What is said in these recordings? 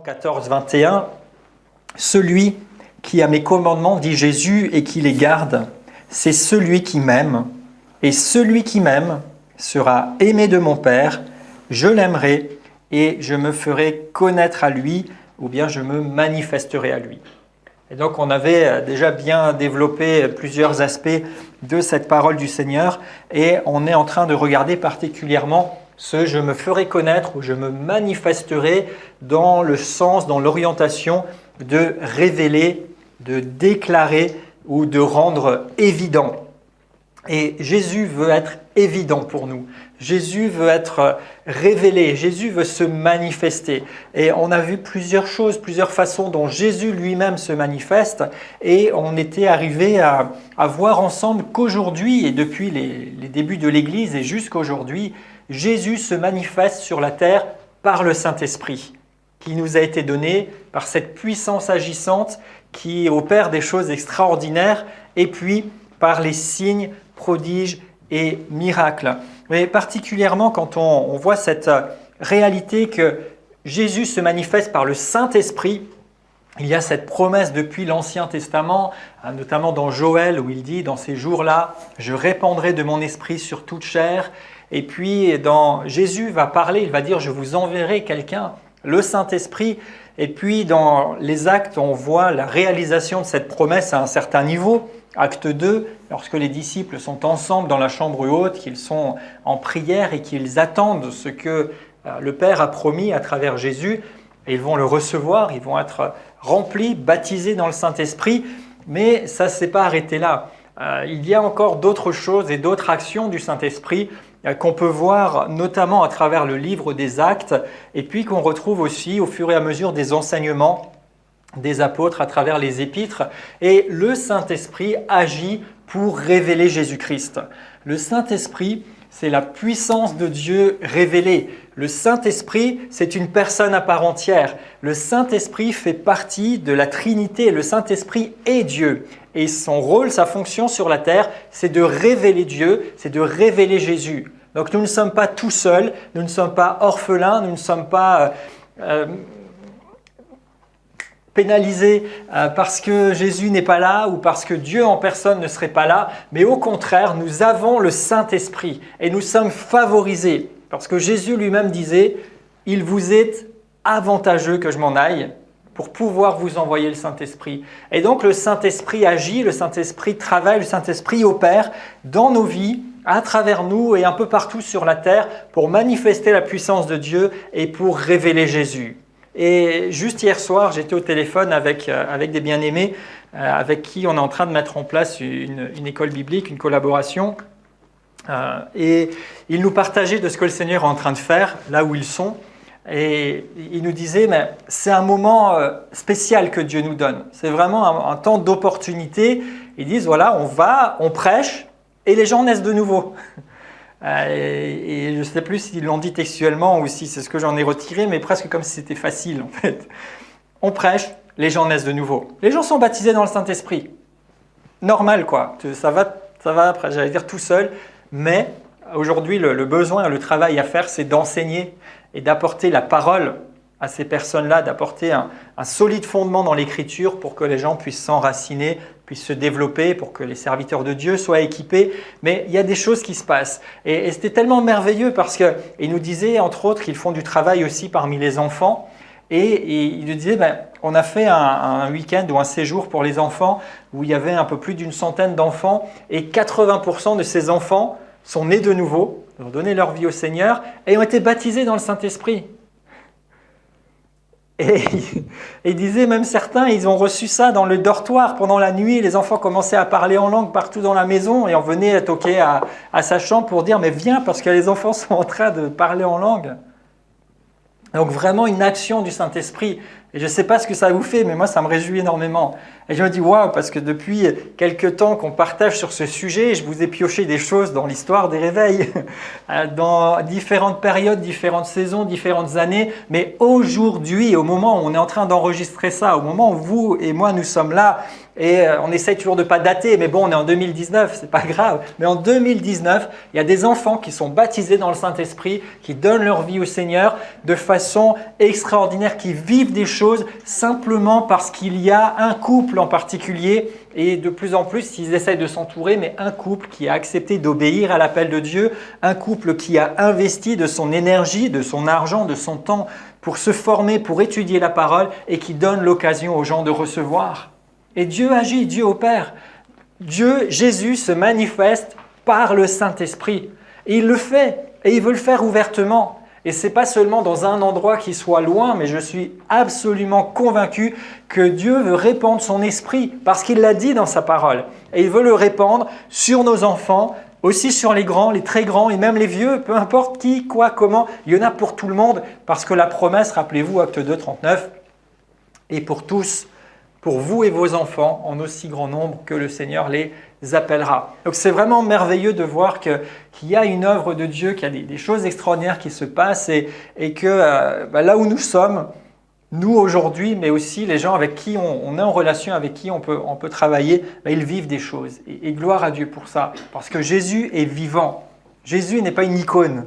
14, 21, « Celui qui a mes commandements, dit Jésus, et qui les garde, c'est celui qui m'aime. Et celui qui m'aime sera aimé de mon Père, je l'aimerai et je me ferai connaître à lui, ou bien je me manifesterai à lui. » Et donc on avait déjà bien développé plusieurs aspects de cette parole du Seigneur et on est en train de regarder particulièrement ce « je me ferai connaître » ou « je me manifesterai » dans le sens, dans l'orientation de révéler, de déclarer ou de rendre évident. Et Jésus veut être évident pour nous. Jésus veut être révélé. Jésus veut se manifester. Et on a vu plusieurs choses, plusieurs façons dont Jésus lui-même se manifeste. Et on était arrivé à voir ensemble qu'aujourd'hui, et depuis les débuts de l'Église et jusqu'aujourd'hui, Jésus se manifeste sur la terre par le Saint-Esprit, qui nous a été donné par cette puissance agissante qui opère des choses extraordinaires, et puis par les signes, prodiges et miracles. Mais particulièrement quand on voit cette réalité que Jésus se manifeste par le Saint-Esprit, il y a cette promesse depuis l'Ancien Testament, notamment dans Joël où il dit « Dans ces jours-là, je répandrai de mon esprit sur toute chair ». Et puis Jésus va parler, il va dire « Je vous enverrai quelqu'un ». Le Saint-Esprit, et puis dans les actes, on voit la réalisation de cette promesse à un certain niveau. Acte 2, lorsque les disciples sont ensemble dans la chambre haute, qu'ils sont en prière et qu'ils attendent ce que le Père a promis à travers Jésus, et ils vont le recevoir, ils vont être remplis, baptisés dans le Saint-Esprit, mais ça ne s'est pas arrêté là. Il y a encore d'autres choses et d'autres actions du Saint-Esprit qu'on peut voir notamment à travers le livre des Actes et puis qu'on retrouve aussi au fur et à mesure des enseignements des apôtres à travers les épîtres. Et le Saint-Esprit agit pour révéler Jésus-Christ. Le Saint-Esprit, c'est la puissance de Dieu révélée. Le Saint-Esprit, c'est une personne à part entière. Le Saint-Esprit fait partie de la Trinité. Le Saint-Esprit est Dieu. Et son rôle, sa fonction sur la terre, c'est de révéler Dieu, c'est de révéler Jésus. Donc nous ne sommes pas tout seuls, nous ne sommes pas orphelins, nous ne sommes pas pénalisés parce que Jésus n'est pas là ou parce que Dieu en personne ne serait pas là, mais au contraire, nous avons le Saint-Esprit et nous sommes favorisés. Parce que Jésus lui-même disait « Il vous est avantageux que je m'en aille » pour pouvoir vous envoyer le Saint-Esprit. Et donc le Saint-Esprit agit, le Saint-Esprit travaille, le Saint-Esprit opère dans nos vies, à travers nous et un peu partout sur la terre pour manifester la puissance de Dieu et pour révéler Jésus. Et juste hier soir, j'étais au téléphone avec des bien-aimés avec qui on est en train de mettre en place une école biblique, une collaboration. Et ils nous partageaient de ce que le Seigneur est en train de faire, là où ils sont. Et ils nous disaient, mais c'est un moment spécial que Dieu nous donne. C'est vraiment un temps d'opportunité. Ils disent, voilà, on prêche et les gens naissent de nouveau. Et je ne sais plus s'ils l'ont dit textuellement ou si c'est ce que j'en ai retiré, mais presque comme si c'était facile en fait. On prêche, les gens naissent de nouveau. Les gens sont baptisés dans le Saint-Esprit. Normal quoi, ça va après, j'allais dire tout seul, mais aujourd'hui le besoin, le travail à faire, c'est d'enseigner et d'apporter la parole à ces personnes-là, d'apporter un solide fondement dans l'Écriture pour que les gens puissent s'enraciner, puissent se développer, pour que les serviteurs de Dieu soient équipés. Mais il y a des choses qui se passent. Et c'était tellement merveilleux parce qu'ils nous disaient, entre autres, qu'ils font du travail aussi parmi les enfants. Et ils nous disaient, on a fait un week-end ou un séjour pour les enfants où il y avait un peu plus d'une centaine d'enfants et 80% de ces enfants sont nés de nouveau, ont donné leur vie au Seigneur et ont été baptisés dans le Saint-Esprit. Et il disait, même certains, ils ont reçu ça dans le dortoir pendant la nuit. Les enfants commençaient à parler en langue partout dans la maison et on venait toquer à sa chambre pour dire « mais viens parce que les enfants sont en train de parler en langue ». Donc vraiment une action du Saint-Esprit. Et je ne sais pas ce que ça vous fait, mais moi ça me réjouit énormément. Et je me dis waouh, parce que depuis quelques temps qu'on partage sur ce sujet, je vous ai pioché des choses dans l'histoire des réveils, dans différentes périodes, différentes saisons, différentes années. Mais aujourd'hui, au moment où on est en train d'enregistrer ça, au moment où vous et moi nous sommes là, et on essaye toujours de ne pas dater, mais bon, on est en 2019, c'est pas grave. Mais en 2019, il y a des enfants qui sont baptisés dans le Saint-Esprit, qui donnent leur vie au Seigneur de façon extraordinaire, qui vivent des choses choses simplement parce qu'il y a un couple en particulier, et de plus en plus ils essayent de s'entourer, mais un couple qui a accepté d'obéir à l'appel de Dieu, un couple qui a investi de son énergie, de son argent, de son temps pour se former, pour étudier la parole, et qui donne l'occasion aux gens de recevoir. Et Dieu agit, Dieu opère. Dieu, Jésus se manifeste par le Saint-Esprit. Et il le fait, et il veut le faire ouvertement. Et ce n'est pas seulement dans un endroit qui soit loin, mais je suis absolument convaincu que Dieu veut répandre son esprit, parce qu'il l'a dit dans sa parole. Et il veut le répandre sur nos enfants, aussi sur les grands, les très grands et même les vieux, peu importe qui, quoi, comment. Il y en a pour tout le monde, parce que la promesse, rappelez-vous, Acte 2, 39, est pour tous, pour vous et vos enfants, en aussi grand nombre que le Seigneur les appellera. Donc c'est vraiment merveilleux de voir qu'il y a une œuvre de Dieu, qu'il y a des choses extraordinaires qui se passent, et que là où nous sommes, nous aujourd'hui, mais aussi les gens avec qui on est en relation, avec qui on peut travailler, ils vivent des choses. Et gloire à Dieu pour ça, parce que Jésus est vivant. Jésus n'est pas une icône.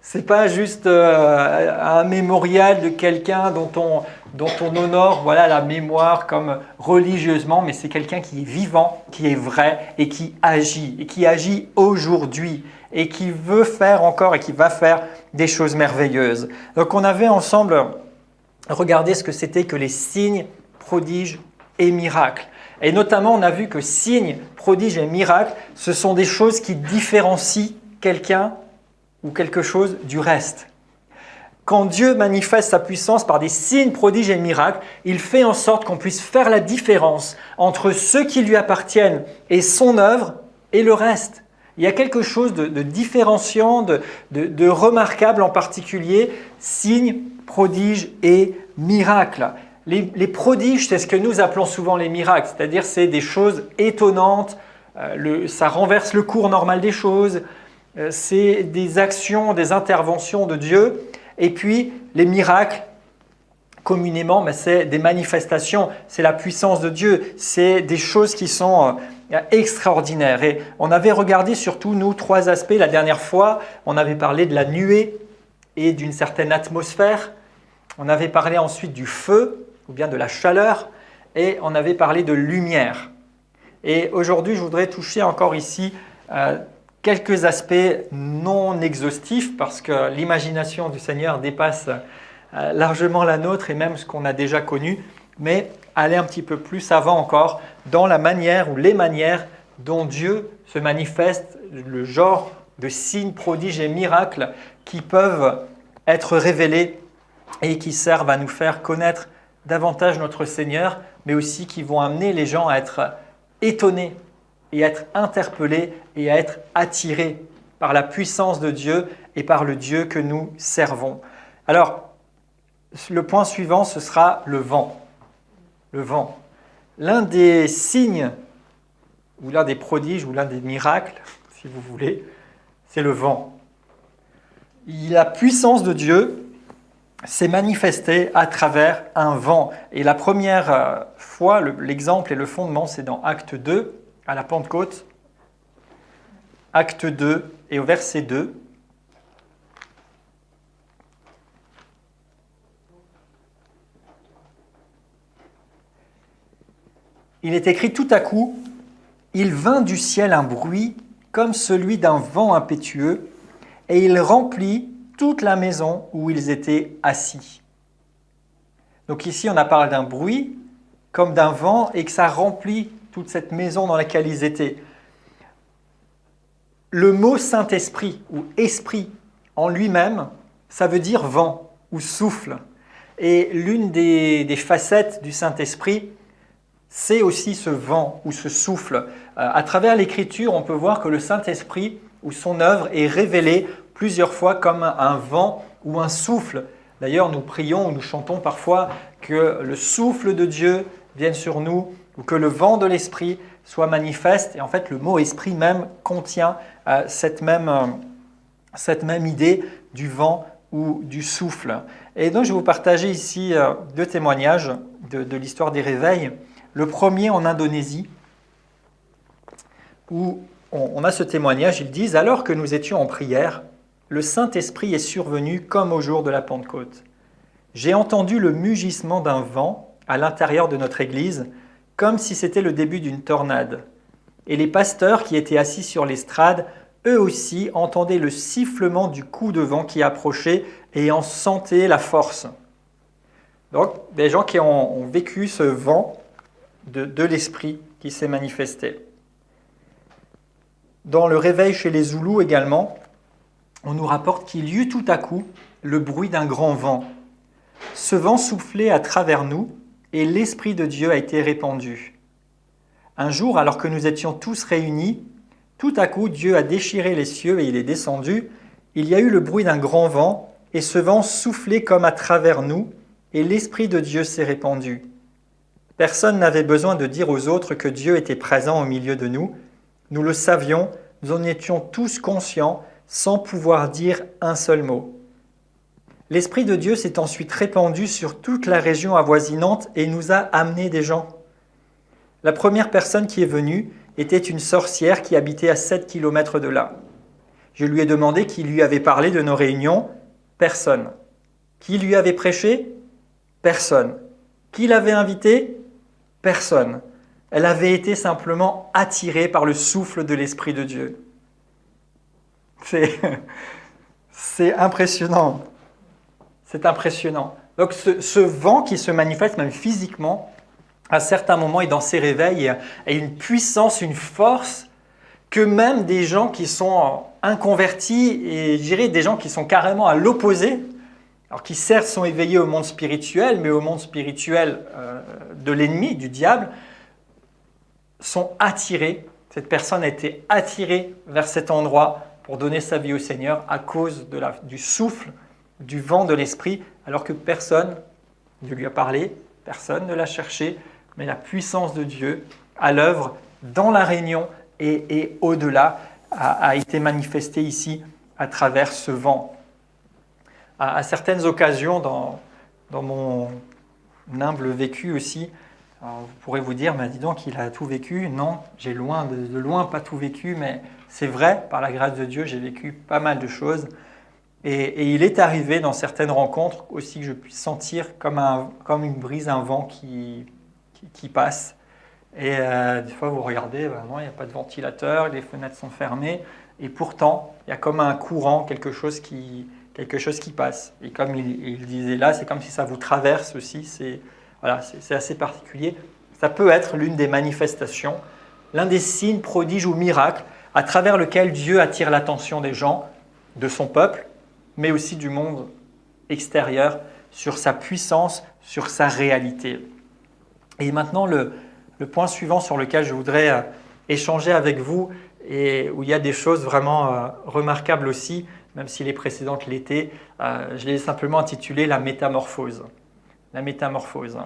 C'est pas juste un mémorial de quelqu'un dont on honore la mémoire comme religieusement, mais c'est quelqu'un qui est vivant, qui est vrai et qui agit aujourd'hui et qui veut faire encore et qui va faire des choses merveilleuses. Donc on avait ensemble regardé ce que c'était que les signes, prodiges et miracles. Et notamment on a vu que signes, prodiges et miracles, ce sont des choses qui différencient quelqu'un ou quelque chose du reste. Quand Dieu manifeste sa puissance par des signes, prodiges et miracles, il fait en sorte qu'on puisse faire la différence entre ceux qui lui appartiennent et son œuvre et le reste. Il y a quelque chose de différenciant, de remarquable en particulier, signes, prodiges et miracles. Les prodiges, c'est ce que nous appelons souvent les miracles, c'est-à-dire c'est des choses étonnantes, ça renverse le cours normal des choses, c'est des actions, des interventions de Dieu. Et puis les miracles, communément, c'est des manifestations, c'est la puissance de Dieu, c'est des choses qui sont extraordinaires. Et on avait regardé surtout, nous, 3 aspects. La dernière fois, on avait parlé de la nuée et d'une certaine atmosphère. On avait parlé ensuite du feu, ou bien de la chaleur, et on avait parlé de lumière. Et aujourd'hui, je voudrais toucher encore ici quelques aspects non exhaustifs, parce que l'imagination du Seigneur dépasse largement la nôtre et même ce qu'on a déjà connu, mais aller un petit peu plus avant encore dans la manière ou les manières dont Dieu se manifeste, le genre de signes, prodiges et miracles qui peuvent être révélés et qui servent à nous faire connaître davantage notre Seigneur, mais aussi qui vont amener les gens à être étonnés et à être interpellés et à être attirés par la puissance de Dieu et par le Dieu que nous servons. Alors, le point suivant, ce sera le vent. Le vent. L'un des signes, ou l'un des prodiges, ou l'un des miracles, si vous voulez, c'est le vent. La puissance de Dieu s'est manifestée à travers un vent. Et la première fois, l'exemple et le fondement, c'est dans Acte 2, à la Pentecôte, Acte 2 et au verset 2. Il est écrit tout à coup, il vint du ciel un bruit comme celui d'un vent impétueux, et il remplit toute la maison où ils étaient assis. Donc ici, on a parlé d'un bruit comme d'un vent et que ça remplit toute cette maison dans laquelle ils étaient. Le mot Saint-Esprit ou Esprit en lui-même, ça veut dire vent ou souffle. Et l'une des facettes du Saint-Esprit, c'est aussi ce vent ou ce souffle. À travers l'Écriture, on peut voir que le Saint-Esprit ou son œuvre est révélée plusieurs fois comme un vent ou un souffle. D'ailleurs, nous prions ou nous chantons parfois que le souffle de Dieu vienne sur nous ou que le vent de l'Esprit soit manifeste. Et en fait, le mot esprit même contient cette même idée du vent ou du souffle. Et donc, je vais vous partager ici 2 témoignages de l'histoire des réveils. Le premier en Indonésie, où on a ce témoignage. Ils disent « Alors que nous étions en prière, le Saint-Esprit est survenu comme au jour de la Pentecôte. J'ai entendu le mugissement d'un vent à l'intérieur de notre église, comme si c'était le début d'une tornade. Et les pasteurs qui étaient assis sur l'estrade, eux aussi entendaient le sifflement du coup de vent qui approchait et en sentaient la force. Donc, des gens qui ont vécu ce vent de l'esprit qui s'est manifesté. Dans le réveil chez les Zoulous également, on nous rapporte qu'il y eut tout à coup le bruit d'un grand vent. Ce vent soufflait à travers nous et l'Esprit de Dieu a été répandu. Un jour, alors que nous étions tous réunis, tout à coup Dieu a déchiré les cieux et il est descendu. Il y a eu le bruit d'un grand vent et ce vent soufflait comme à travers nous et l'Esprit de Dieu s'est répandu. Personne n'avait besoin de dire aux autres que Dieu était présent au milieu de nous. Nous le savions, nous en étions tous conscients, sans pouvoir dire un seul mot. L'Esprit de Dieu s'est ensuite répandu sur toute la région avoisinante et nous a amené des gens. La première personne qui est venue était une sorcière qui habitait à 7 km de là. Je lui ai demandé qui lui avait parlé de nos réunions. Personne. Qui lui avait prêché? Personne. Qui l'avait invité? Personne. Elle avait été simplement attirée par le souffle de l'Esprit de Dieu. C'est impressionnant. C'est impressionnant. Donc ce vent qui se manifeste même physiquement, à certains moments et dans ses réveils, a une puissance, une force que même des gens qui sont inconvertis et je dirais des gens qui sont carrément à l'opposé, alors qui certes sont éveillés au monde spirituel, mais au monde spirituel de l'ennemi, du diable, sont attirés. Cette personne a été attirée vers cet endroit pour donner sa vie au Seigneur à cause du souffle, du vent de l'Esprit, alors que personne ne lui a parlé, personne ne l'a cherché, mais la puissance de Dieu à l'œuvre dans la Réunion et au-delà a été manifestée ici à travers ce vent. À certaines occasions, dans mon humble vécu aussi, alors vous pourrez vous dire, dis donc, il a tout vécu. Non, j'ai de loin pas tout vécu, mais c'est vrai, par la grâce de Dieu, j'ai vécu pas mal de choses. Et il est arrivé dans certaines rencontres aussi que je puisse sentir comme une brise, un vent qui passe. Et des fois, vous regardez, non, il n'y a pas de ventilateur, les fenêtres sont fermées. Et pourtant, il y a comme un courant, quelque chose qui passe. Et comme il disait là, c'est comme si ça vous traverse aussi. C'est assez particulier. Ça peut être l'une des manifestations, l'un des signes, prodiges ou miracles à travers lequel Dieu attire l'attention des gens, de son peuple, mais aussi du monde extérieur, sur sa puissance, sur sa réalité. Et maintenant, le point suivant sur lequel je voudrais échanger avec vous, et où il y a des choses vraiment remarquables aussi, même si les précédentes l'étaient, je l'ai simplement intitulé « La métamorphose ». La métamorphose.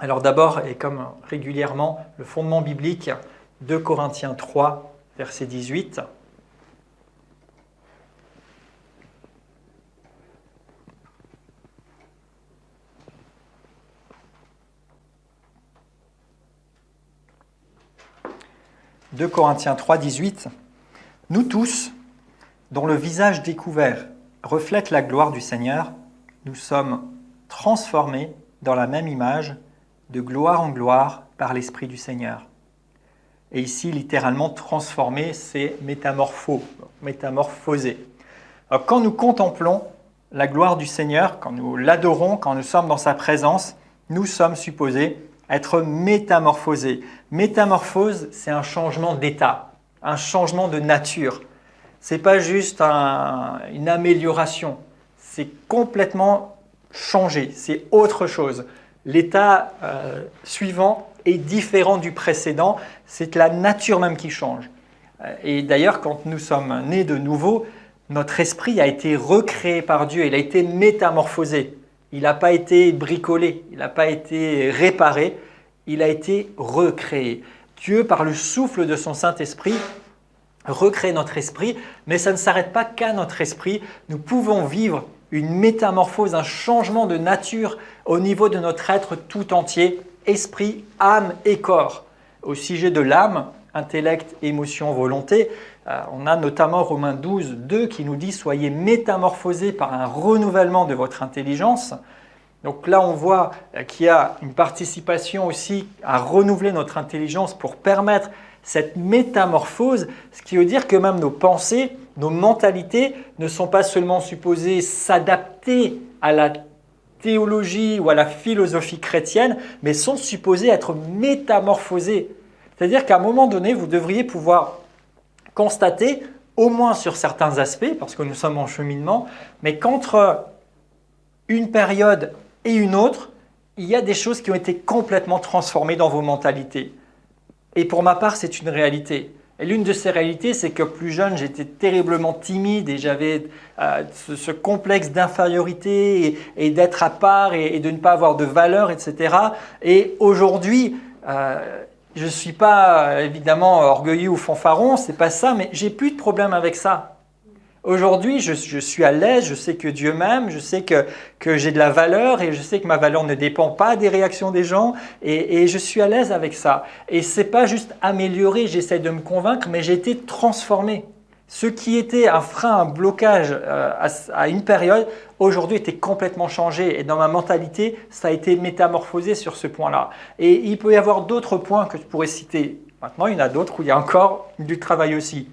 Alors d'abord, et comme régulièrement, le fondement biblique, 2 Corinthiens 3, verset 18. « 2 Corinthiens 3, 18. Nous tous, dont le visage découvert reflète la gloire du Seigneur, nous sommes transformés dans la même image, de gloire en gloire, par l'Esprit du Seigneur. » Et ici, littéralement, transformé, c'est métamorphosé. Alors, quand nous contemplons la gloire du Seigneur, quand nous l'adorons, quand nous sommes dans sa présence, nous sommes supposés être métamorphosés. Métamorphose, c'est un changement d'état, un changement de nature. Ce n'est pas juste une amélioration, c'est complètement changé, c'est autre chose. L'état suivant est différent du précédent, c'est la nature même qui change. Et d'ailleurs, quand nous sommes nés de nouveau, notre esprit a été recréé par Dieu, il a été métamorphosé. Il n'a pas été bricolé, il n'a pas été réparé, il a été recréé. Dieu, par le souffle de son Saint-Esprit, recrée notre esprit, mais ça ne s'arrête pas qu'à notre esprit. Nous pouvons vivre une métamorphose, un changement de nature au niveau de notre être tout entier, esprit, âme et corps. au sujet de l'âme, intellect, émotion, volonté, on a notamment Romains 12, 2 qui nous dit « Soyez métamorphosés par un renouvellement de votre intelligence ». Donc là, on voit qu'il y a une participation aussi à renouveler notre intelligence pour permettre cette métamorphose, ce qui veut dire que même nos pensées, nos mentalités ne sont pas seulement supposées s'adapter à la théologie ou à la philosophie chrétienne, mais sont supposées être métamorphosées. C'est-à-dire qu'à un moment donné, vous devriez pouvoir constater, au moins sur certains aspects, parce que nous sommes en cheminement, mais qu'entre une période et une autre, il y a des choses qui ont été complètement transformées dans vos mentalités. Et pour ma part, c'est une réalité. Et l'une de ces réalités, c'est que plus jeune, j'étais terriblement timide et j'avais ce complexe d'infériorité et d'être à part et de ne pas avoir de valeur, etc. Et aujourd'hui, je ne suis pas évidemment orgueilleux ou fanfaron, c'est pas ça, mais j'ai plus de problème avec ça. Aujourd'hui, je suis à l'aise, je sais que Dieu m'aime, je sais que j'ai de la valeur et je sais que ma valeur ne dépend pas des réactions des gens et je suis à l'aise avec ça. Et ce n'est pas juste amélioré, j'essaie de me convaincre, mais j'ai été transformé. Ce qui était un frein, un blocage à une période, aujourd'hui était complètement changé. Et dans ma mentalité, ça a été métamorphosé sur ce point-là. Et il peut y avoir d'autres points que je pourrais citer. Maintenant, il y en a d'autres où il y a encore du travail aussi.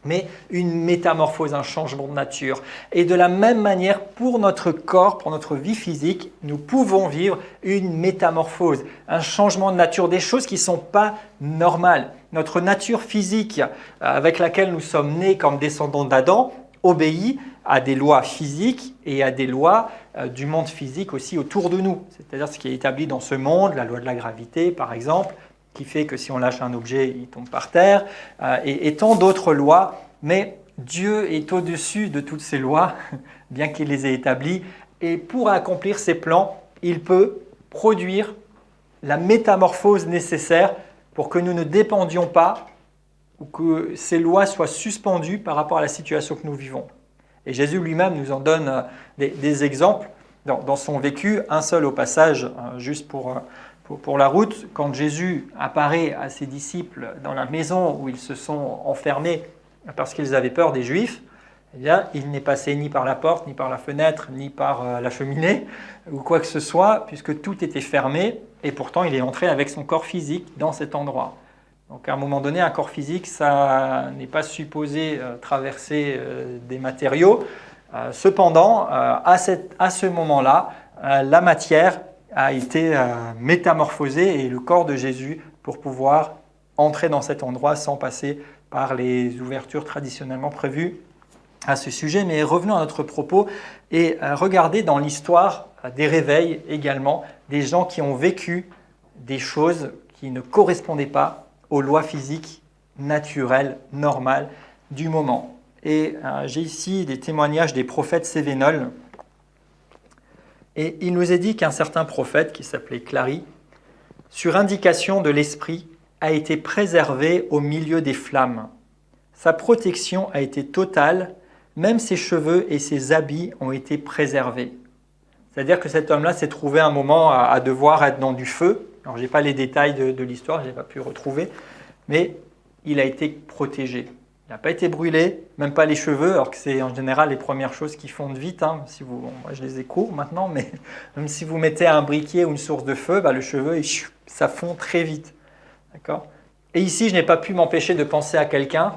Mais une métamorphose, un changement de nature. Et de la même manière, pour notre corps, pour notre vie physique, nous pouvons vivre une métamorphose, un changement de nature, des choses qui ne sont pas normales. Notre nature physique avec laquelle nous sommes nés comme descendants d'Adam obéit à des lois physiques et à des lois du monde physique aussi autour de nous. C'est-à-dire ce qui est établi dans ce monde, la loi de la gravité par exemple, qui fait que si on lâche un objet, il tombe par terre, et tant d'autres lois. Mais Dieu est au-dessus de toutes ces lois, bien qu'il les ait établies. Et pour accomplir ses plans, il peut produire la métamorphose nécessaire pour que nous ne dépendions pas ou que ces lois soient suspendues par rapport à la situation que nous vivons. Et Jésus lui-même nous en donne des exemples dans son vécu, un seul au passage, juste pour la route, quand Jésus apparaît à ses disciples dans la maison où ils se sont enfermés parce qu'ils avaient peur des Juifs, eh bien, il n'est passé ni par la porte, ni par la fenêtre, ni par la cheminée, ou quoi que ce soit, puisque tout était fermé, et pourtant il est entré avec son corps physique dans cet endroit. Donc à un moment donné, un corps physique, ça n'est pas supposé traverser des matériaux. Cependant, à ce moment-là, la matière a été métamorphosé et le corps de Jésus pour pouvoir entrer dans cet endroit sans passer par les ouvertures traditionnellement prévues à ce sujet. Mais revenons à notre propos et regardez dans l'histoire des réveils également des gens qui ont vécu des choses qui ne correspondaient pas aux lois physiques naturelles, normales du moment. Et j'ai ici des témoignages des prophètes cévénols. Et il nous est dit qu'un certain prophète, qui s'appelait Clary, sur indication de l'Esprit, a été préservé au milieu des flammes. Sa protection a été totale, même ses cheveux et ses habits ont été préservés. C'est-à-dire que cet homme-là s'est trouvé un moment à devoir être dans du feu. Alors, je n'ai pas les détails de l'histoire, je n'ai pas pu retrouver, mais il a été protégé. Il n'a pas été brûlé, même pas les cheveux, alors que c'est en général les premières choses qui fondent vite. Moi, je les ai courts maintenant, mais même si vous mettez un briquet ou une source de feu, le cheveu, ça fond très vite. D'accord ? Et ici, je n'ai pas pu m'empêcher de penser à quelqu'un,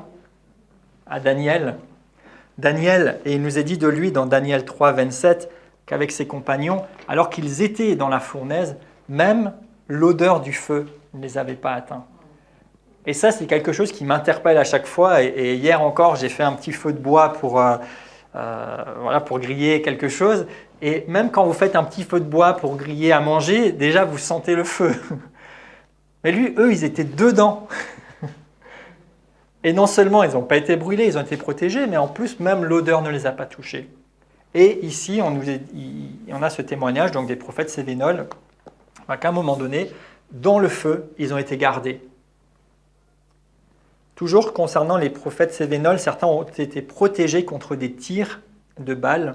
à Daniel. Daniel, et il nous est dit de lui dans Daniel 3, 27, qu'avec ses compagnons, alors qu'ils étaient dans la fournaise, même l'odeur du feu ne les avait pas atteints. Et ça, c'est quelque chose qui m'interpelle à chaque fois. Et hier encore, j'ai fait un petit feu de bois pour griller quelque chose. Et même quand vous faites un petit feu de bois pour griller à manger, déjà, vous sentez le feu. Mais eux, ils étaient dedans. Et non seulement ils n'ont pas été brûlés, ils ont été protégés, mais en plus, même l'odeur ne les a pas touchés. Et ici, on a ce témoignage donc des prophètes cévénols, qu'à un moment donné, dans le feu, ils ont été gardés. Toujours concernant les prophètes cévénols, certains ont été protégés contre des tirs de balles.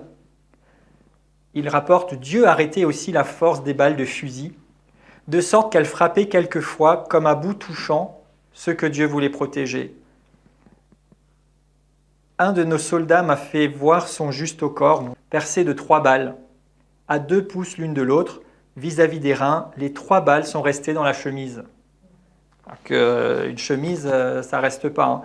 Il rapporte « Dieu arrêtait aussi la force des balles de fusil. de sorte qu'elle frappait quelquefois, comme à bout touchant, ceux que Dieu voulait protéger. Un de nos soldats m'a fait voir son juste au corps, percé de 3 balles, à 2 pouces l'une de l'autre, vis-à-vis des reins. Les 3 balles sont restées dans la chemise. Une chemise, ça ne reste pas. Hein.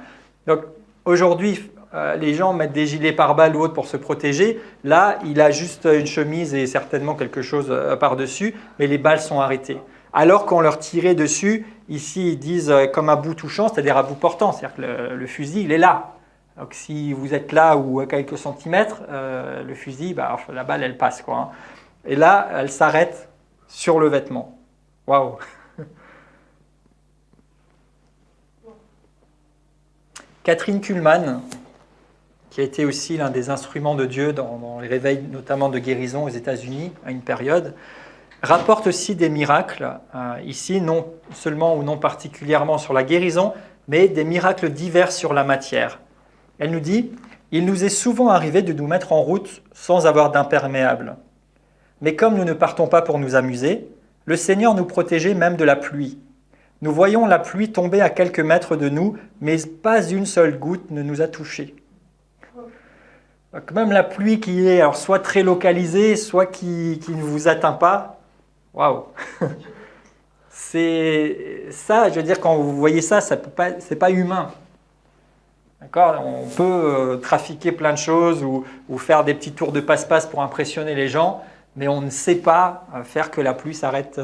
Donc aujourd'hui, les gens mettent des gilets pare-balles ou autres pour se protéger. Là, il a juste une chemise et certainement quelque chose par-dessus, mais les balles sont arrêtées. Alors qu'on leur tirait dessus, ici ils disent comme à bout touchant, c'est-à-dire à bout portant, c'est-à-dire que le fusil, il est là. Donc si vous êtes là ou à quelques centimètres, le fusil, la balle, elle passe, quoi. Hein. Et là, elle s'arrête sur le vêtement. Waouh! Catherine Kuhlman, qui a été aussi l'un des instruments de Dieu dans les réveils notamment de guérison aux États-Unis à une période, rapporte aussi des miracles, ici non seulement ou non particulièrement sur la guérison, mais des miracles divers sur la matière. Elle nous dit « Il nous est souvent arrivé de nous mettre en route sans avoir d'imperméable. Mais comme nous ne partons pas pour nous amuser, le Seigneur nous protégeait même de la pluie. Nous voyons la pluie tomber à quelques mètres de nous, mais pas une seule goutte ne nous a touchés. » Donc même la pluie qui est alors soit très localisée, soit qui ne vous atteint pas, waouh! C'est ça, je veux dire, quand vous voyez ça, c'est pas humain. D'accord? On peut trafiquer plein de choses ou faire des petits tours de passe-passe pour impressionner les gens, mais on ne sait pas faire que la pluie s'arrête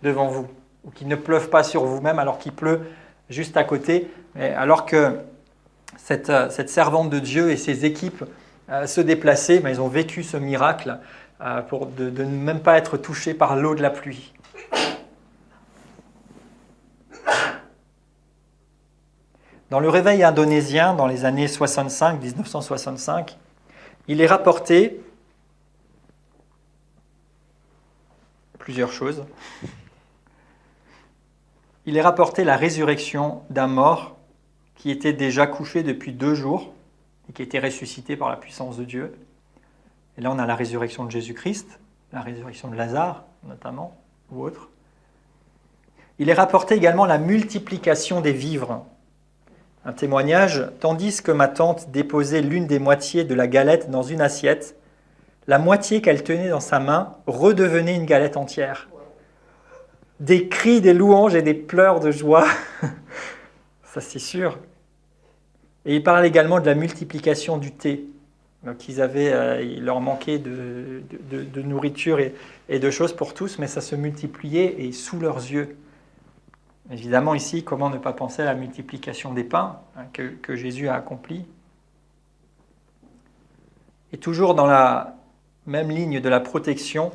devant vous ou qu'il ne pleuve pas sur vous-même alors qu'il pleut juste à côté. Alors que cette servante de Dieu et ses équipes se déplaçaient, mais ils ont vécu ce miracle de ne même pas être touchés par l'eau de la pluie. Dans le réveil indonésien, dans les années 1965, il est rapporté plusieurs choses. Il est rapporté la résurrection d'un mort qui était déjà couché depuis 2 jours et qui était ressuscité par la puissance de Dieu. Et là, on a la résurrection de Jésus-Christ, la résurrection de Lazare, notamment, ou autre. Il est rapporté également la multiplication des vivres. Un témoignage, tandis que ma tante déposait l'une des moitiés de la galette dans une assiette, la moitié qu'elle tenait dans sa main redevenait une galette entière. Des cris, des louanges et des pleurs de joie. Ça, c'est sûr. Et il parle également de la multiplication du thé. Donc, il leur manquait de nourriture et de choses pour tous, mais ça se multipliait et sous leurs yeux. Évidemment, ici, comment ne pas penser à la multiplication des pains que Jésus a accompli. Et toujours dans la même ligne de la protection,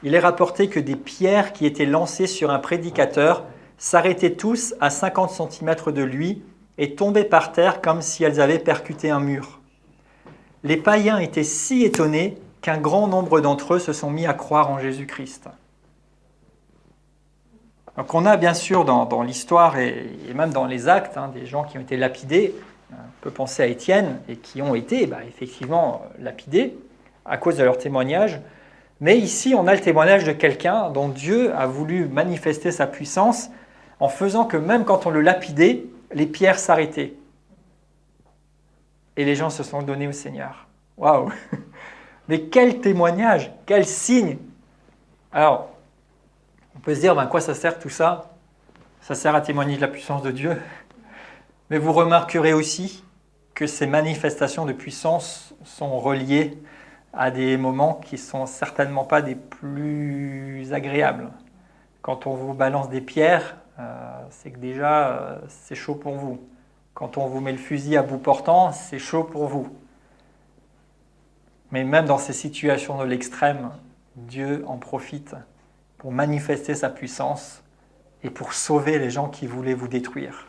il est rapporté que des pierres qui étaient lancées sur un prédicateur s'arrêtaient tous à 50 cm de lui et tombaient par terre comme si elles avaient percuté un mur. Les païens étaient si étonnés qu'un grand nombre d'entre eux se sont mis à croire en Jésus-Christ. Donc on a bien sûr dans l'histoire et même dans les actes des gens qui ont été lapidés, on peut penser à Étienne, et qui ont été effectivement lapidés à cause de leur témoignage. Mais ici, on a le témoignage de quelqu'un dont Dieu a voulu manifester sa puissance en faisant que même quand on le lapidait, les pierres s'arrêtaient. Et les gens se sont donnés au Seigneur. Waouh! Mais quel témoignage, quel signe! Alors, on peut se dire, à quoi ça sert tout ça? Ça sert à témoigner de la puissance de Dieu. Mais vous remarquerez aussi que ces manifestations de puissance sont reliées à des moments qui ne sont certainement pas des plus agréables. Quand on vous balance des pierres, c'est que déjà, c'est chaud pour vous. Quand on vous met le fusil à bout portant, c'est chaud pour vous. Mais même dans ces situations de l'extrême, Dieu en profite pour manifester sa puissance et pour sauver les gens qui voulaient vous détruire.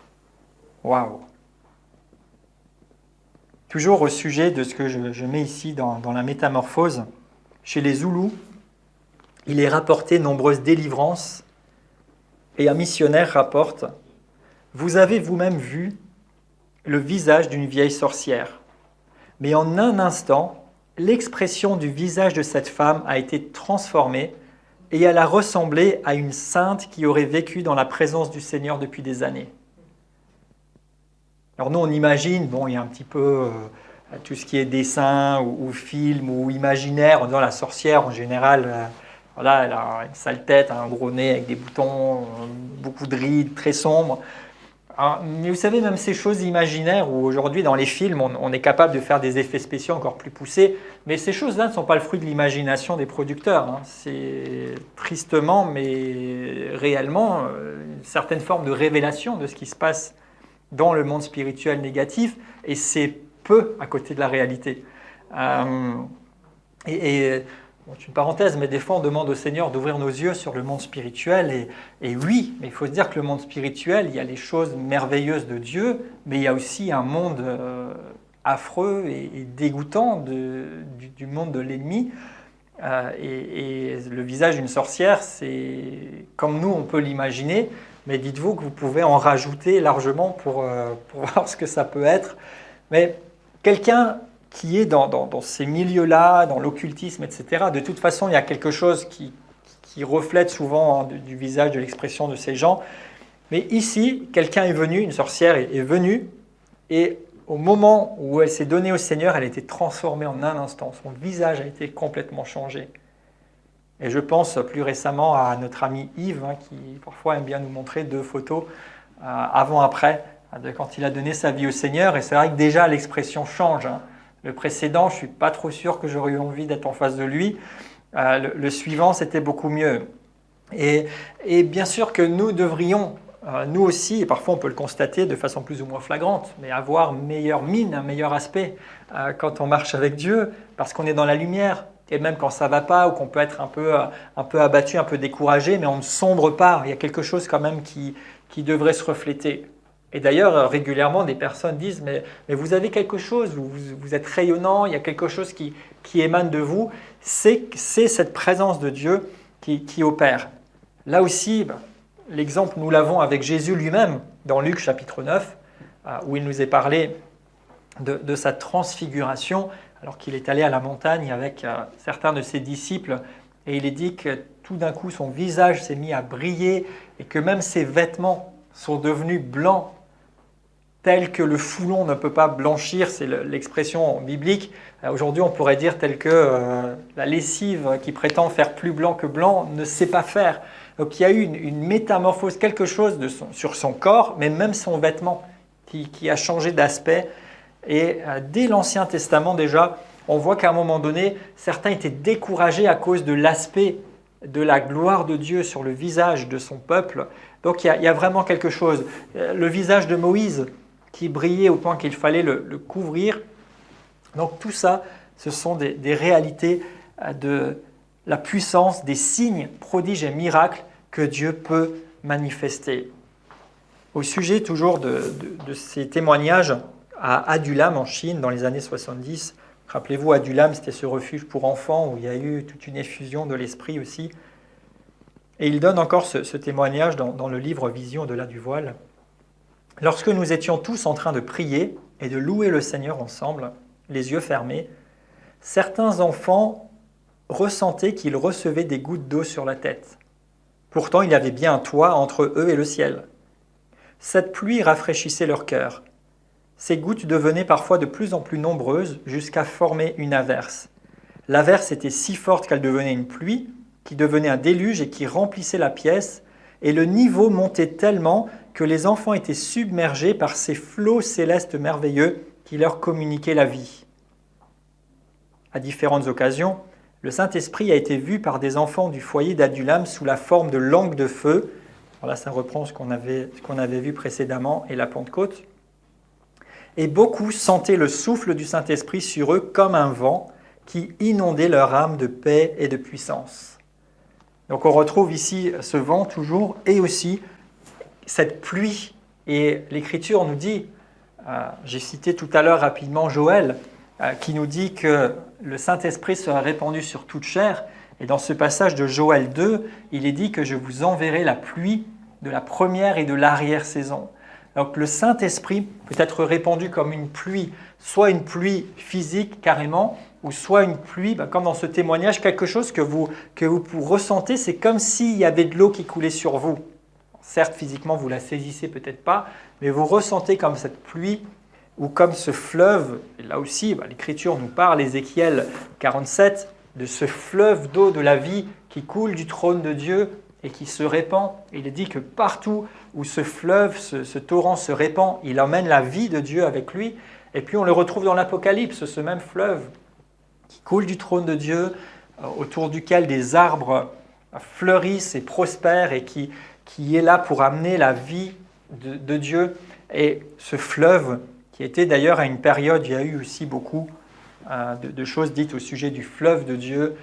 Waouh! Toujours au sujet de ce que je mets ici dans la métamorphose, chez les Zoulous, il est rapporté nombreuses délivrances et un missionnaire rapporte « Vous avez vous-même vu le visage d'une vieille sorcière, mais en un instant, l'expression du visage de cette femme a été transformée et elle a ressemblé à une sainte qui aurait vécu dans la présence du Seigneur depuis des années. Alors nous, on imagine, bon, il y a un petit peu tout ce qui est dessin ou film ou imaginaire, en disant la sorcière, en général, voilà, elle a une sale tête, un gros nez avec des boutons, beaucoup de rides, très sombres. Mais vous savez, même ces choses imaginaires, où aujourd'hui dans les films, on est capable de faire des effets spéciaux encore plus poussés, mais ces choses-là ne sont pas le fruit de l'imagination des producteurs. Hein. C'est tristement, mais réellement, une certaine forme de révélation de ce qui se passe dans le monde spirituel négatif, et c'est peu à côté de la réalité. Bon, c'est une parenthèse, mais des fois on demande au Seigneur d'ouvrir nos yeux sur le monde spirituel, et oui, mais il faut se dire que le monde spirituel, il y a les choses merveilleuses de Dieu, mais il y a aussi un monde affreux et dégoûtant du monde de l'ennemi. Et le visage d'une sorcière, c'est comme nous on peut l'imaginer, mais dites-vous que vous pouvez en rajouter largement pour voir ce que ça peut être. Mais quelqu'un qui est dans ces milieux-là, dans l'occultisme, etc., de toute façon, il y a quelque chose qui reflète souvent du visage, de l'expression de ces gens. Mais ici, quelqu'un est venu, une sorcière est venue, et au moment où elle s'est donnée au Seigneur, elle a été transformée en un instant. Son visage a été complètement changé. Et je pense plus récemment à notre ami Yves, qui parfois aime bien nous montrer 2 photos avant-après, de quand il a donné sa vie au Seigneur. Et c'est vrai que déjà l'expression change. Le précédent, je ne suis pas trop sûr que j'aurais eu envie d'être en face de lui. Le suivant, c'était beaucoup mieux. Et bien sûr que nous devrions, nous aussi, et parfois on peut le constater de façon plus ou moins flagrante, mais avoir meilleure mine, un meilleur aspect quand on marche avec Dieu, parce qu'on est dans la lumière. Et même quand ça ne va pas, ou qu'on peut être un peu abattu, un peu découragé, mais on ne sombre pas. Il y a quelque chose quand même qui devrait se refléter. Et d'ailleurs, régulièrement, des personnes disent « mais vous avez quelque chose, vous êtes rayonnant, il y a quelque chose qui émane de vous ». C'est cette présence de Dieu qui opère. Là aussi, l'exemple, nous l'avons avec Jésus lui-même, dans Luc chapitre 9, où il nous est parlé de sa transfiguration, alors qu'il est allé à la montagne avec certains de ses disciples, et il est dit que tout d'un coup, son visage s'est mis à briller, et que même ses vêtements sont devenus blancs, tels que le foulon ne peut pas blanchir, c'est l'expression biblique. Aujourd'hui, on pourrait dire tel que la lessive qui prétend faire plus blanc que blanc ne sait pas faire. Donc il y a eu une métamorphose, quelque chose sur son corps, mais même son vêtement qui a changé d'aspect. Et dès l'Ancien Testament déjà, on voit qu'à un moment donné, certains étaient découragés à cause de l'aspect de la gloire de Dieu sur le visage de son peuple. Donc il y a vraiment quelque chose. Le visage de Moïse qui brillait au point qu'il fallait le couvrir. Donc tout ça, ce sont des réalités de la puissance, des signes, prodiges et miracles que Dieu peut manifester. Au sujet toujours de ces témoignages à Adulam en Chine dans les années 70, rappelez-vous, Adulam, c'était ce refuge pour enfants où il y a eu toute une effusion de l'esprit aussi. Et il donne encore ce témoignage dans le livre Vision au-delà du voile. Lorsque nous étions tous en train de prier et de louer le Seigneur ensemble, les yeux fermés, certains enfants ressentaient qu'ils recevaient des gouttes d'eau sur la tête. Pourtant, il y avait bien un toit entre eux et le ciel. Cette pluie rafraîchissait leur cœur. Ces gouttes devenaient parfois de plus en plus nombreuses jusqu'à former une averse. L'averse était si forte qu'elle devenait une pluie, qui devenait un déluge et qui remplissait la pièce, et le niveau montait tellement que les enfants étaient submergés par ces flots célestes merveilleux qui leur communiquaient la vie. À différentes occasions, le Saint-Esprit a été vu par des enfants du foyer d'Adulam sous la forme de langues de feu. Alors là, ça reprend ce qu'on avait vu précédemment et la Pentecôte. Et beaucoup sentaient le souffle du Saint-Esprit sur eux comme un vent qui inondait leur âme de paix et de puissance. Donc on retrouve ici ce vent toujours et aussi cette pluie. Et l'Écriture nous dit, j'ai cité tout à l'heure rapidement Joël, qui nous dit que le Saint-Esprit sera répandu sur toute chair. Et dans ce passage de Joël 2, il est dit que je vous enverrai la pluie de la première et de l'arrière-saison. Donc le Saint-Esprit peut être répandu comme une pluie, soit une pluie physique carrément, ou soit une pluie, comme dans ce témoignage, quelque chose que vous ressentez, c'est comme s'il y avait de l'eau qui coulait sur vous. Certes, physiquement, vous la saisissez peut-être pas, mais vous ressentez comme cette pluie ou comme ce fleuve. Et là aussi, l'Écriture nous parle, Ézéchiel 47, de ce fleuve d'eau de la vie qui coule du trône de Dieu et qui se répand. Il est dit que partout où ce fleuve, ce torrent se répand, il emmène la vie de Dieu avec lui. Et puis on le retrouve dans l'Apocalypse, ce même fleuve qui coule du trône de Dieu, autour duquel des arbres fleurissent et prospèrent et qui est là pour amener la vie de Dieu. Et ce fleuve, qui était d'ailleurs à une période, il y a eu aussi beaucoup de choses dites au sujet du fleuve de Dieu,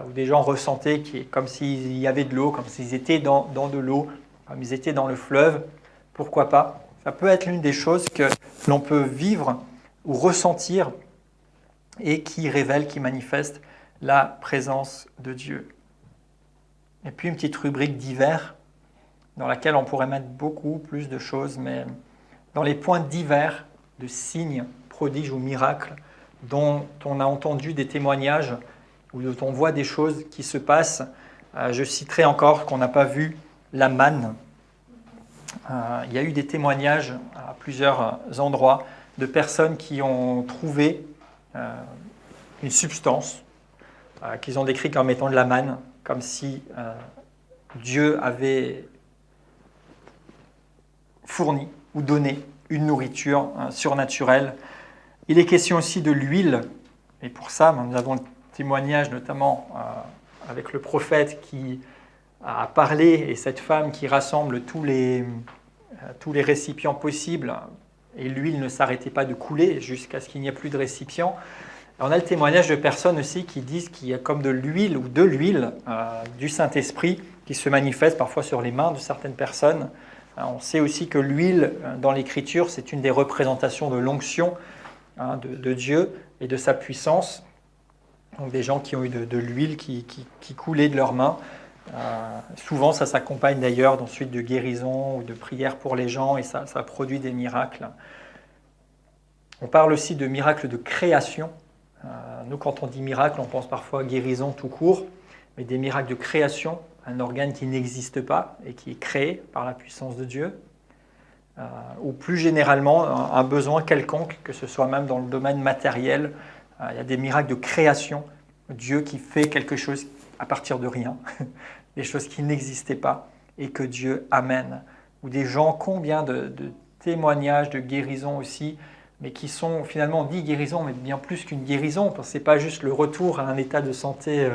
où des gens ressentaient comme s'il y avait de l'eau, comme s'ils étaient dans de l'eau, comme ils étaient dans le fleuve. Pourquoi pas? Ça peut être l'une des choses que l'on peut vivre ou ressentir et qui révèle, qui manifeste la présence de Dieu. Et puis une petite rubrique divers, dans laquelle on pourrait mettre beaucoup plus de choses, mais dans les points divers de signes, prodiges ou miracles, dont on a entendu des témoignages ou dont on voit des choses qui se passent. Je citerai encore qu'on n'a pas vu la manne. Il y a eu des témoignages à plusieurs endroits de personnes qui ont trouvé une substance qu'ils ont décrit comme étant de la manne, comme si Dieu avait fourni ou donné une nourriture surnaturelle. Il est question aussi de l'huile, et pour ça, nous avons le témoignage notamment avec le prophète qui a parlé, et cette femme qui rassemble tous les récipients possibles, et l'huile ne s'arrêtait pas de couler jusqu'à ce qu'il n'y ait plus de récipients. On a le témoignage de personnes aussi qui disent qu'il y a comme de l'huile ou de l'huile du Saint-Esprit qui se manifeste parfois sur les mains de certaines personnes. On sait aussi que l'huile, dans l'Écriture, c'est une des représentations de l'onction de Dieu et de sa puissance. Donc des gens qui ont eu de l'huile qui coulait de leurs mains. Souvent, ça s'accompagne d'ailleurs d'ensuite de guérison ou de prières pour les gens et ça produit des miracles. On parle aussi de miracles de création. Nous, quand on dit miracle, on pense parfois à guérison tout court, mais des miracles de création, un organe qui n'existe pas et qui est créé par la puissance de Dieu, ou plus généralement un besoin quelconque, que ce soit même dans le domaine matériel. Il y a des miracles de création, Dieu qui fait quelque chose à partir de rien, des choses qui n'existaient pas et que Dieu amène. Ou des gens, combien de témoignages de guérison aussi, mais qui sont finalement dit guérison, mais bien plus qu'une guérison, parce que ce n'est pas juste le retour à un état de santé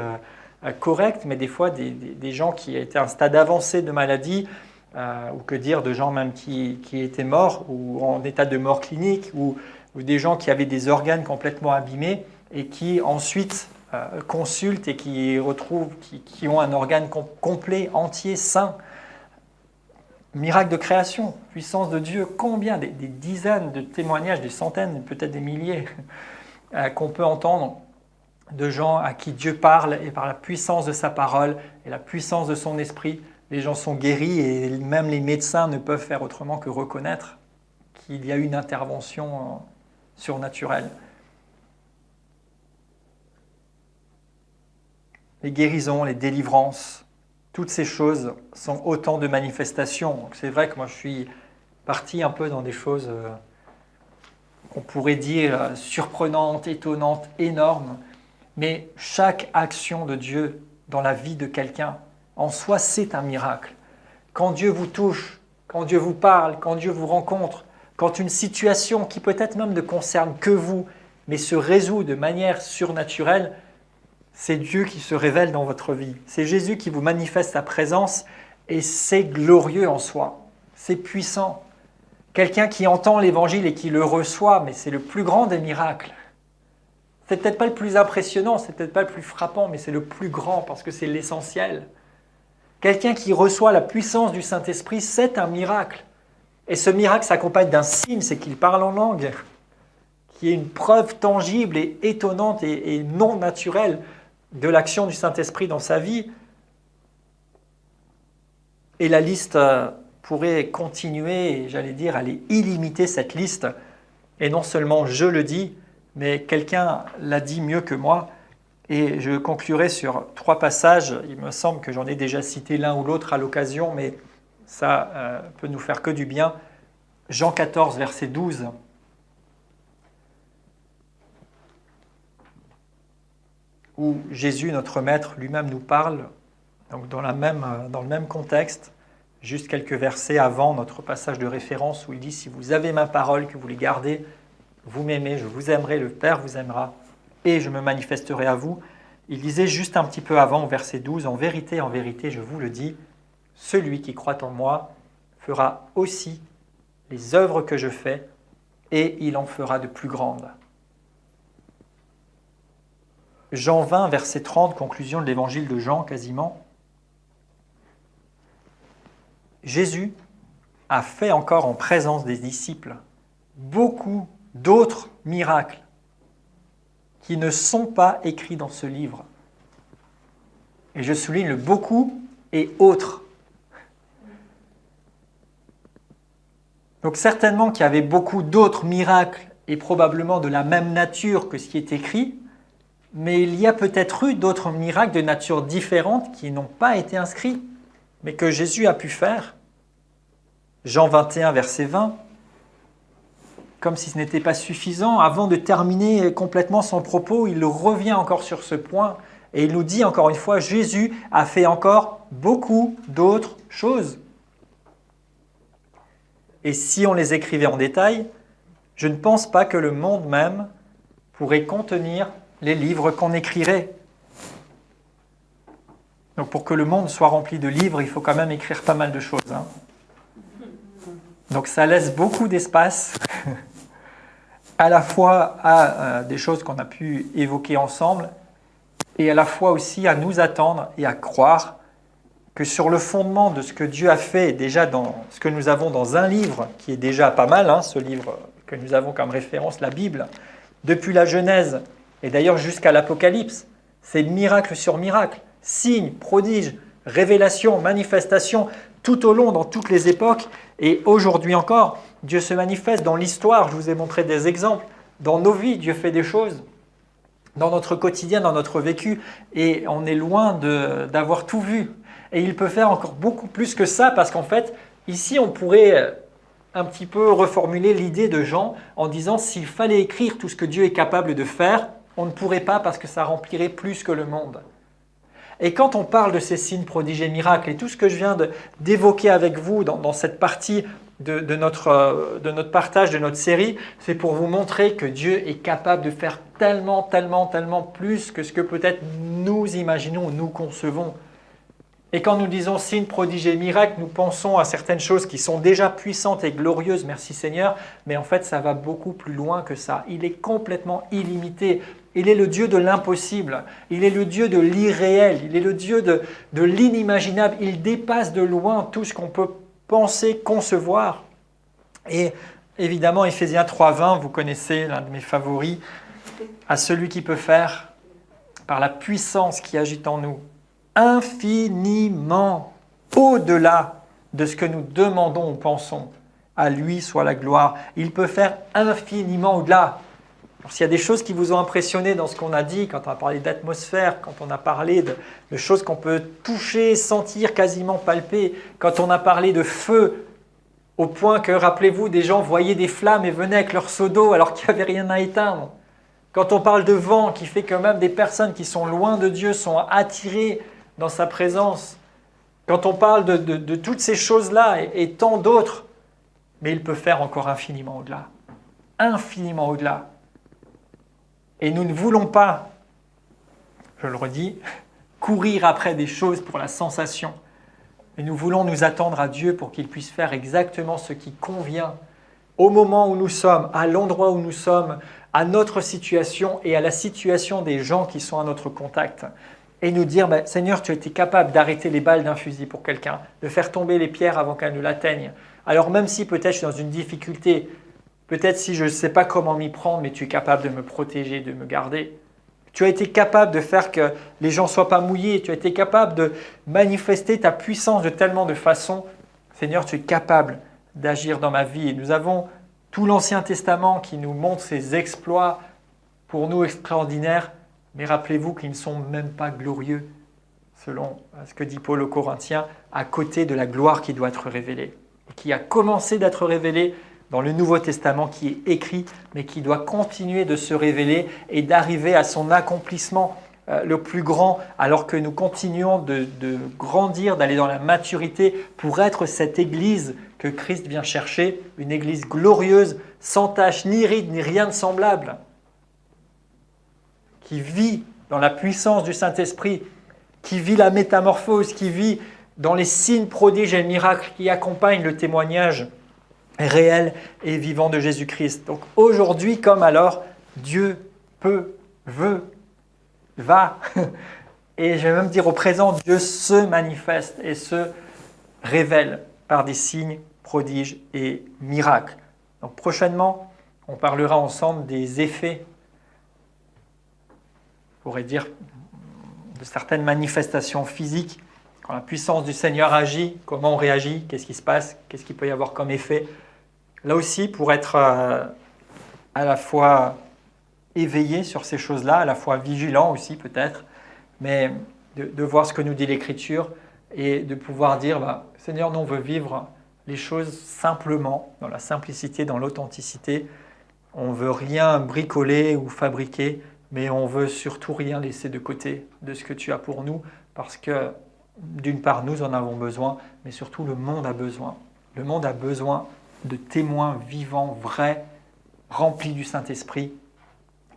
correct, mais des fois des gens qui étaient à un stade avancé de maladie, ou que dire de gens même qui étaient morts, ou en état de mort clinique, ou des gens qui avaient des organes complètement abîmés, et qui ensuite consultent et qui retrouvent, qui ont un organe complet, entier, sain. Miracle de création, puissance de Dieu, combien, des dizaines de témoignages, des centaines, peut-être des milliers, qu'on peut entendre de gens à qui Dieu parle et par la puissance de sa parole et la puissance de son esprit, les gens sont guéris et même les médecins ne peuvent faire autrement que reconnaître qu'il y a une intervention surnaturelle. Les guérisons, les délivrances, toutes ces choses sont autant de manifestations. Donc c'est vrai que moi je suis parti un peu dans des choses qu'on pourrait dire surprenantes, étonnantes, énormes, mais chaque action de Dieu dans la vie de quelqu'un, en soi, c'est un miracle. Quand Dieu vous touche, quand Dieu vous parle, quand Dieu vous rencontre, quand une situation qui peut-être même ne concerne que vous, mais se résout de manière surnaturelle, c'est Dieu qui se révèle dans votre vie. C'est Jésus qui vous manifeste sa présence et c'est glorieux en soi. C'est puissant. Quelqu'un qui entend l'évangile et qui le reçoit, mais c'est le plus grand des miracles. C'est peut-être pas le plus impressionnant, c'est peut-être pas le plus frappant, mais c'est le plus grand parce que c'est l'essentiel. Quelqu'un qui reçoit la puissance du Saint-Esprit, c'est un miracle. Et ce miracle s'accompagne d'un signe, c'est qu'il parle en langue, qui est une preuve tangible et étonnante et non naturelle de l'action du Saint-Esprit dans sa vie. Et la liste pourrait continuer, j'allais dire, elle est illimitée cette liste. Et non seulement je le dis, mais quelqu'un l'a dit mieux que moi, et je conclurai sur 3 passages. Il me semble que j'en ai déjà cité l'un ou l'autre à l'occasion, mais ça peut nous faire que du bien. Jean 14, verset 12. Où Jésus, notre Maître, lui-même nous parle, donc dans le même contexte, juste quelques versets avant notre passage de référence où il dit « Si vous avez ma parole, que vous les gardez, vous m'aimez, je vous aimerai, le Père vous aimera, et je me manifesterai à vous. » Il disait juste un petit peu avant, au verset 12, « En vérité, je vous le dis, celui qui croit en moi fera aussi les œuvres que je fais, et il en fera de plus grandes. » Jean 20, verset 30, conclusion de l'évangile de Jean quasiment. Jésus a fait encore en présence des disciples beaucoup d'autres miracles qui ne sont pas écrits dans ce livre. Et je souligne le beaucoup et autres. Donc certainement qu'il y avait beaucoup d'autres miracles et probablement de la même nature que ce qui est écrit, mais il y a peut-être eu d'autres miracles de nature différente qui n'ont pas été inscrits, mais que Jésus a pu faire. Jean 21, verset 20, comme si ce n'était pas suffisant, avant de terminer complètement son propos, il revient encore sur ce point et il nous dit encore une fois, Jésus a fait encore beaucoup d'autres choses. Et si on les écrivait en détail, je ne pense pas que le monde même pourrait contenir les livres qu'on écrirait. Donc pour que le monde soit rempli de livres, il faut quand même écrire pas mal de choses. Donc ça laisse beaucoup d'espace, à la fois à des choses qu'on a pu évoquer ensemble, et à la fois aussi à nous attendre et à croire que sur le fondement de ce que Dieu a fait, déjà dans ce que nous avons dans un livre, qui est déjà pas mal, ce livre que nous avons comme référence, la Bible, depuis la Genèse, et d'ailleurs jusqu'à l'Apocalypse, c'est miracle sur miracle, signes, prodiges, révélations, manifestations, tout au long, dans toutes les époques, et aujourd'hui encore, Dieu se manifeste dans l'histoire, je vous ai montré des exemples, dans nos vies, Dieu fait des choses, dans notre quotidien, dans notre vécu, et on est loin d'avoir tout vu. Et il peut faire encore beaucoup plus que ça, parce qu'en fait, ici, on pourrait un petit peu reformuler l'idée de Jean en disant s'il fallait écrire tout ce que Dieu est capable de faire, on ne pourrait pas parce que ça remplirait plus que le monde. Et quand on parle de ces signes, prodiges et miracles, et tout ce que je viens d'évoquer avec vous dans cette partie de notre partage, de notre série, c'est pour vous montrer que Dieu est capable de faire tellement, tellement, tellement plus que ce que peut-être nous imaginons, nous concevons. Et quand nous disons signes, prodiges et miracles, nous pensons à certaines choses qui sont déjà puissantes et glorieuses, merci Seigneur, mais en fait ça va beaucoup plus loin que ça. Il est complètement illimité. Il est le Dieu de l'impossible, il est le Dieu de l'irréel, il est le Dieu de l'inimaginable. Il dépasse de loin tout ce qu'on peut penser, concevoir. Et évidemment, Éphésiens 3,20, vous connaissez l'un de mes favoris, à celui qui peut faire, par la puissance qui agit en nous, infiniment au-delà de ce que nous demandons ou pensons. À lui soit la gloire. Il peut faire infiniment au-delà. Alors, s'il y a des choses qui vous ont impressionné dans ce qu'on a dit, quand on a parlé d'atmosphère, quand on a parlé de choses qu'on peut toucher, sentir, quasiment palper, quand on a parlé de feu, au point que, rappelez-vous, des gens voyaient des flammes et venaient avec leur seau d'eau alors qu'il n'y avait rien à éteindre. Quand on parle de vent qui fait que même des personnes qui sont loin de Dieu sont attirées dans sa présence. Quand on parle de toutes ces choses-là et tant d'autres, mais il peut faire encore infiniment au-delà. Infiniment au-delà. Et nous ne voulons pas, je le redis, courir après des choses pour la sensation. Mais nous voulons nous attendre à Dieu pour qu'il puisse faire exactement ce qui convient au moment où nous sommes, à l'endroit où nous sommes, à notre situation et à la situation des gens qui sont à notre contact. Et nous dire, Seigneur, tu as été capable d'arrêter les balles d'un fusil pour quelqu'un, de faire tomber les pierres avant qu'elles ne l'atteignent. Alors même si peut-être je suis dans une difficulté, peut-être si je ne sais pas comment m'y prendre, mais tu es capable de me protéger, de me garder. Tu as été capable de faire que les gens ne soient pas mouillés, tu as été capable de manifester ta puissance de tellement de façons. Seigneur, tu es capable d'agir dans ma vie. Et nous avons tout l'Ancien Testament qui nous montre ses exploits pour nous extraordinaires, mais rappelez-vous qu'ils ne sont même pas glorieux, selon ce que dit Paul aux Corinthiens, à côté de la gloire qui doit être révélée, et qui a commencé d'être révélée dans le Nouveau Testament qui est écrit, mais qui doit continuer de se révéler et d'arriver à son accomplissement le plus grand, alors que nous continuons de grandir, d'aller dans la maturité pour être cette Église que Christ vient chercher, une Église glorieuse, sans tache, ni ride, ni rien de semblable, qui vit dans la puissance du Saint-Esprit, qui vit la métamorphose, qui vit dans les signes, prodiges et miracles qui accompagnent le témoignage réel et vivant de Jésus-Christ. Donc aujourd'hui, comme alors, Dieu peut, veut, va, et je vais même dire au présent, Dieu se manifeste et se révèle par des signes, prodiges et miracles. Donc prochainement, on parlera ensemble des effets, on pourrait dire, de certaines manifestations physiques. Quand la puissance du Seigneur agit, comment on réagit, qu'est-ce qui se passe, qu'est-ce qu'il peut y avoir comme effet. Là aussi, pour être à la fois éveillé sur ces choses-là, à la fois vigilant aussi peut-être, mais de voir ce que nous dit l'Écriture et de pouvoir dire, Seigneur, nous on veut vivre les choses simplement, dans la simplicité, dans l'authenticité. On ne veut rien bricoler ou fabriquer, mais on veut surtout rien laisser de côté de ce que tu as pour nous, parce que d'une part, nous en avons besoin, mais surtout le monde a besoin. Le monde a besoin de témoins vivants, vrais, remplis du Saint-Esprit,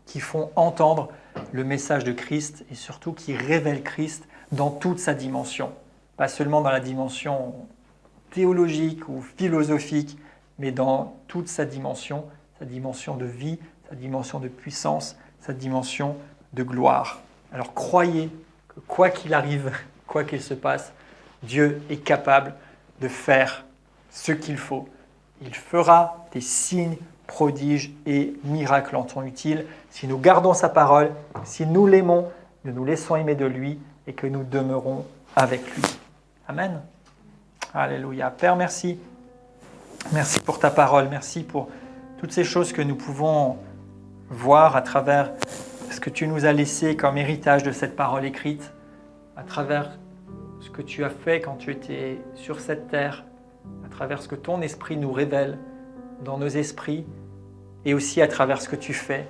qui font entendre le message de Christ et surtout qui révèlent Christ dans toute sa dimension. Pas seulement dans la dimension théologique ou philosophique, mais dans toute sa dimension de vie, sa dimension de puissance, sa dimension de gloire. Alors croyez que quoi qu'il arrive, quoi qu'il se passe, Dieu est capable de faire ce qu'il faut. Il fera des signes, prodiges et miracles en temps utile si nous gardons sa parole, si nous l'aimons, nous nous laissons aimer de lui et que nous demeurons avec lui. Amen. Alléluia. Père, merci. Merci pour ta parole. Merci pour toutes ces choses que nous pouvons voir à travers ce que tu nous as laissé comme héritage de cette parole écrite, à travers ce que tu as fait quand tu étais sur cette terre, à travers ce que ton esprit nous révèle dans nos esprits et aussi à travers ce que tu fais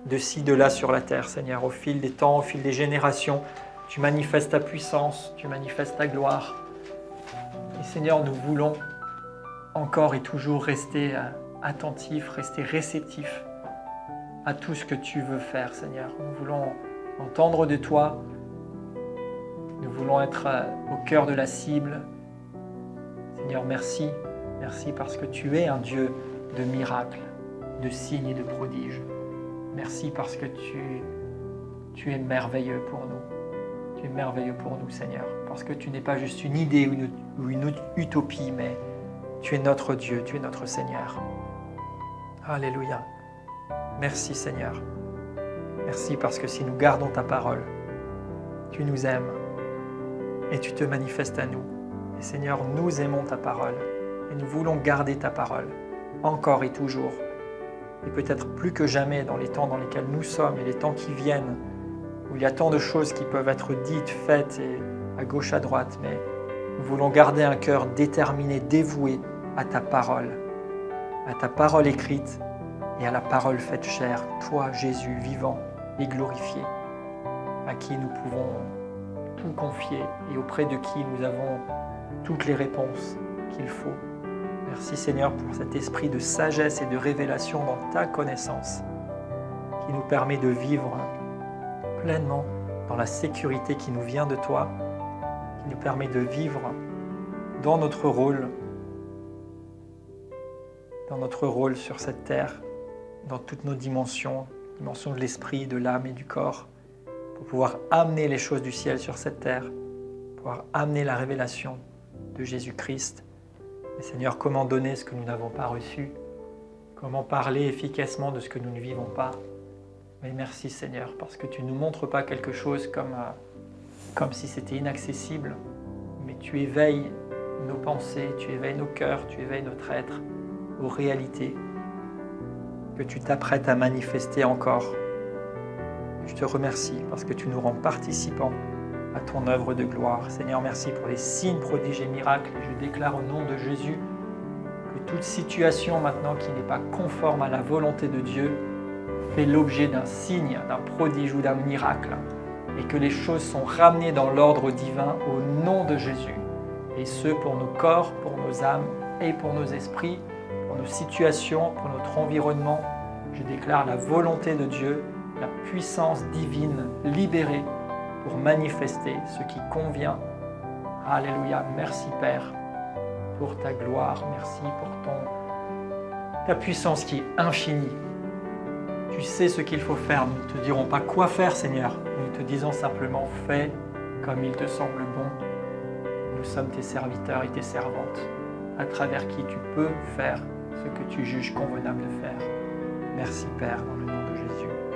de ci, de là sur la terre, Seigneur. Au fil des temps, au fil des générations, tu manifestes ta puissance, tu manifestes ta gloire. Et Seigneur, nous voulons encore et toujours rester attentifs, rester réceptifs à tout ce que tu veux faire, Seigneur. Nous voulons entendre de toi. Nous voulons être au cœur de la cible. Seigneur, merci. Merci parce que tu es un Dieu de miracles, de signes et de prodiges. Merci parce que tu es merveilleux pour nous. Tu es merveilleux pour nous, Seigneur. Parce que tu n'es pas juste une idée ou une utopie, mais tu es notre Dieu, tu es notre Seigneur. Alléluia. Merci, Seigneur. Merci parce que si nous gardons ta parole, tu nous aimes et tu te manifestes à nous. Et Seigneur, nous aimons ta parole et nous voulons garder ta parole encore et toujours. Et peut-être plus que jamais dans les temps dans lesquels nous sommes et les temps qui viennent, où il y a tant de choses qui peuvent être dites, faites et à gauche, à droite, mais nous voulons garder un cœur déterminé, dévoué à ta parole écrite et à la parole faite chair, toi Jésus vivant et glorifié, à qui nous pouvons tout confier et auprès de qui nous avons toutes les réponses qu'il faut. Merci Seigneur pour cet esprit de sagesse et de révélation dans ta connaissance qui nous permet de vivre pleinement dans la sécurité qui nous vient de toi, qui nous permet de vivre dans notre rôle sur cette terre, dans toutes nos dimensions de l'esprit, de l'âme et du corps, pour pouvoir amener les choses du ciel sur cette terre, pouvoir amener la révélation de Jésus-Christ. Et Seigneur, comment donner ce que nous n'avons pas reçu? Comment parler efficacement de ce que nous ne vivons pas? Mais merci Seigneur, parce que tu ne nous montres pas quelque chose comme si c'était inaccessible, mais tu éveilles nos pensées, tu éveilles nos cœurs, tu éveilles notre être aux réalités que tu t'apprêtes à manifester encore Je te remercie parce que tu nous rends participants à ton œuvre de gloire. Seigneur, merci pour les signes, prodiges et miracles. Et je déclare au nom de Jésus que toute situation maintenant qui n'est pas conforme à la volonté de Dieu fait l'objet d'un signe, d'un prodige ou d'un miracle, et que les choses sont ramenées dans l'ordre divin au nom de Jésus. Et ce, pour nos corps, pour nos âmes et pour nos esprits, pour nos situations, pour notre environnement. Je déclare la volonté de Dieu, la puissance divine libérée pour manifester ce qui convient. Alléluia. Merci Père pour ta gloire. Merci pour ta puissance qui est infinie. Tu sais ce qu'il faut faire. Nous ne te dirons pas quoi faire, Seigneur. Nous te disons simplement fais comme il te semble bon. Nous sommes tes serviteurs et tes servantes, à travers qui tu peux faire ce que tu juges convenable de faire. Merci Père, dans le nom de Jésus.